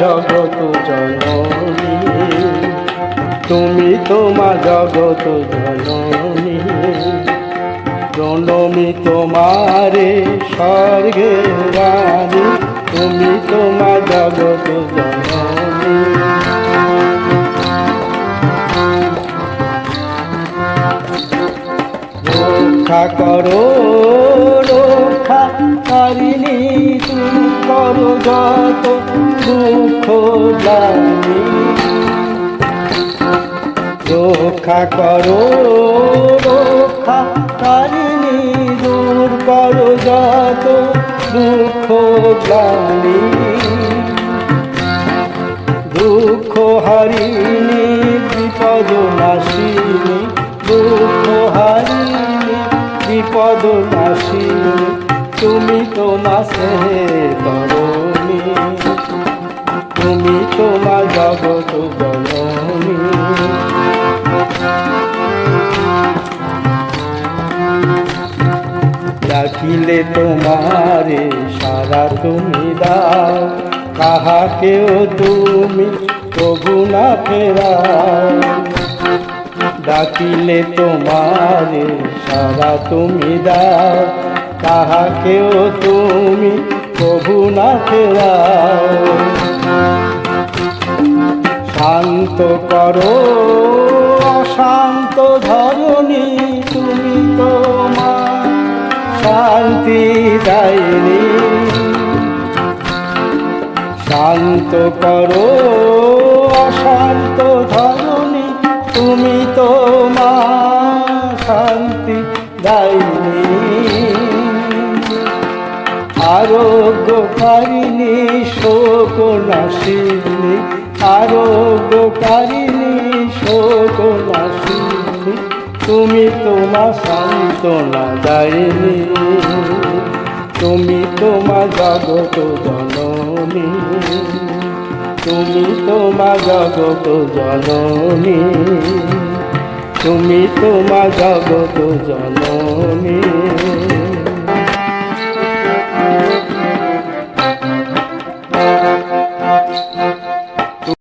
জগত জননী, তুমি তোমা জগত জননী। প্রণমি তোমারে স্বর্গের রানী, তুমি তোমা জগত জননী। রক্ষা করো রক্ষা কারিণী, তুমি করো যত দুঃখ গ্লানি। রক্ষা করো রক্ষা কারিণী, দূর করো যত দুঃখ গ্লানি। দুঃখ হারিণী বিপদ নাশিনী, দুঃখ হারিণী বিপদ নাশিনী, তুমি তোমা স্নেহের তরণী, তুমি তোমা জগত জননী। ডাকিলে তোমারে সারা তুমি দাও, কাহাকেও তুমি প্রভু না ফেরাও। ডাকিলে তোমারে সারা তুমি দাও, কাহাকেও তুমি প্রভু না ফেরাও। শান্ত করো অশান্ত ধরণী, তুমি তোমার শান্তি দায়িনী। শান্ত করো অশান্ত ধরণী, তুমি তোমার শান্তি দায়িনী। আরোগ্যকারিণী শোক নাশিনী, আরোগ্যকারিণী শোক নাশিনী, তুমি তোমা সান্ত্বনা দায়িনী, তুমি তোমা জগত জননী, তুমি তোমা জগত জননী, তুমি তোমা জগত জননী।